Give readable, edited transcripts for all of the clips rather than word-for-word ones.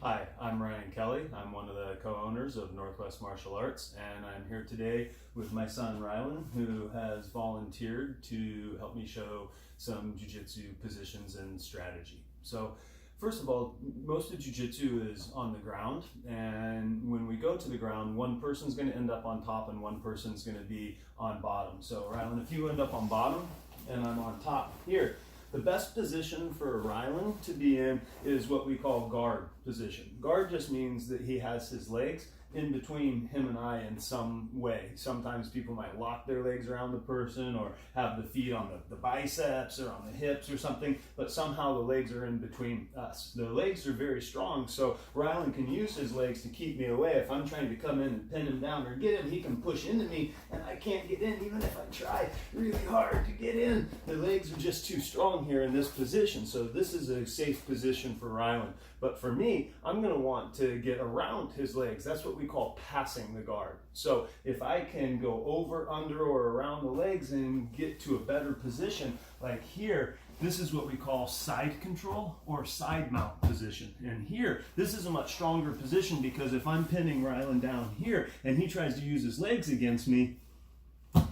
Hi, I'm Ryan Kelly. I'm one of the co-owners of Northwest Martial Arts, and I'm here today with my son Rylan, who has volunteered to help me show some jiu-jitsu positions and strategy. So first of all, most of jiu-jitsu is on the ground, and when we go to the ground, one person's going to end up on top and one person's going to be on bottom. So Rylan, if you end up on bottom and I'm on top here, the best position for Rylan to be in is what we call guard position. Guard just means that he has his legs in between him and I in some way. Sometimes people might lock their legs around the person or have the feet on the biceps or on the hips or something, but somehow the legs are in between us. The legs are very strong, so Rylan can use his legs to keep me away. If I'm trying to come in and pin him down or get him, he can push into me and I can't get in even if I try really hard to get in. The legs are just too strong here in this position, so this is a safe position for Rylan. But for me, I'm going to want to get around his legs. That's what we call passing the guard. So if I can go over, under, or around the legs and get to a better position, like here, this is what we call side control or side mount position. And here, this is a much stronger position because if I'm pinning Rylan down here and he tries to use his legs against me,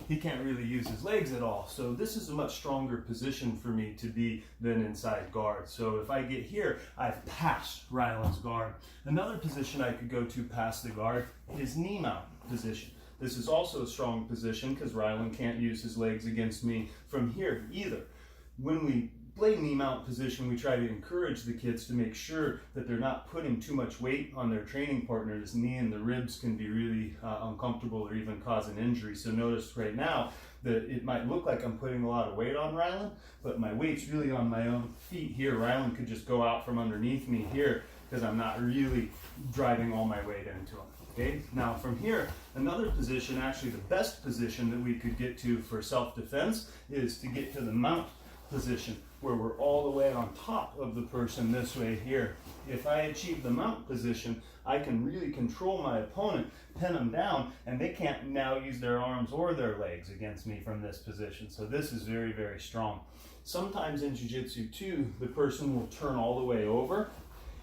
he can't really use his legs at all. So this is a much stronger position for me to be than inside guard. So if I get here, I've passed Rylan's guard. Another position I could go to past the guard is knee mount position. This is also a strong position because Rylan can't use his legs against me from here either. When we play knee mount position, we try to encourage the kids to make sure that they're not putting too much weight on their training partner's knee, and the ribs can be really uncomfortable or even cause an injury. So notice right now that it might look like I'm putting a lot of weight on Rylan, but my weight's really on my own feet here. Rylan could just go out from underneath me here because I'm not really driving all my weight into him. Okay, now from here, another position, actually the best position that we could get to for self-defense is to get to the mount position, where we're all the way on top of the person this way here. If I achieve the mount position, I can really control my opponent, pin them down, and they can't now use their arms or their legs against me from this position. So this is very, very strong. Sometimes in jiu-jitsu too, the person will turn all the way over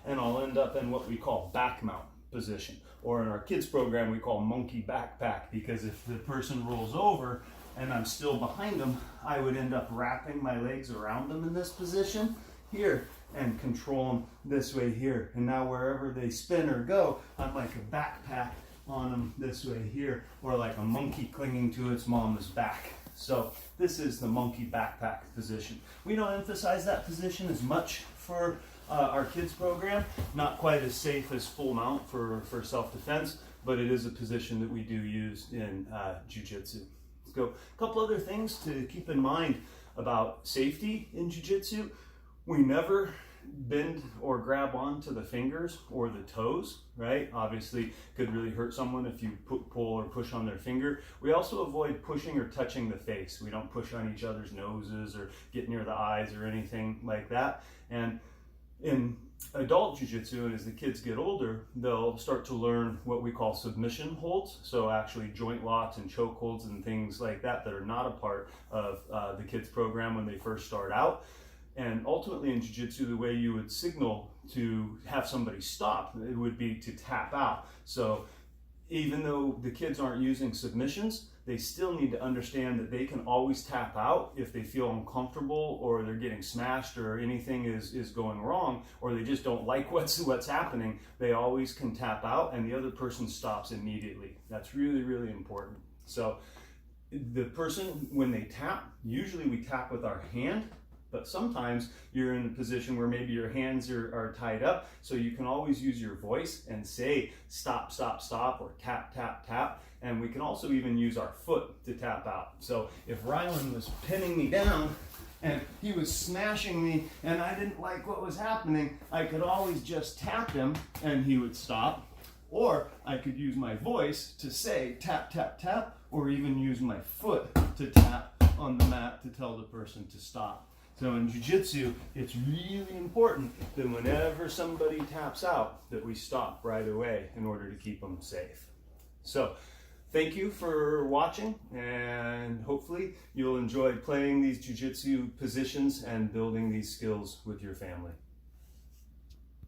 and I'll end up in what we call back mount position. Or in our kids program, we call monkey backpack, because if the person rolls over and I'm still behind them, I would end up wrapping my legs around them in this position here and control them this way here. And now wherever they spin or go, I'm like a backpack on them this way here, or like a monkey clinging to its mama's back. So this is the monkey backpack position. We don't emphasize that position as much for our kids program. Not quite as safe as full mount for self-defense, but it is a position that we do use in jiu-jitsu. So a couple other things to keep in mind about safety in jiu-jitsu. We never bend or grab onto the fingers or the toes, right? Obviously could really hurt someone if you pull or push on their finger. We also avoid pushing or touching the face. We don't push on each other's noses or get near the eyes or anything like that. And in adult jiu-jitsu, and as the kids get older, they'll start to learn what we call submission holds. So actually joint locks and choke holds and things like that that are not a part of the kids program when they first start out. And ultimately in jiu-jitsu, the way you would signal to have somebody stop, it would be to tap out. So even though the kids aren't using submissions, they still need to understand that they can always tap out if they feel uncomfortable or they're getting smashed or anything is going wrong, or they just don't like what's happening. They always can tap out and the other person stops immediately. That's really, really important. So the person, when they tap, usually we tap with our hand, but sometimes you're in a position where maybe your hands are tied up, so you can always use your voice and say stop, stop, stop, or tap, tap, tap. And we can also even use our foot to tap out. So if Rylan was pinning me down and he was smashing me and I didn't like what was happening, I could always just tap him and he would stop. Or I could use my voice to say tap, tap, tap, or even use my foot to tap on the mat to tell the person to stop. So in jiu-jitsu, it's really important that whenever somebody taps out, that we stop right away in order to keep them safe. So thank you for watching, and hopefully you'll enjoy playing these jiu-jitsu positions and building these skills with your family.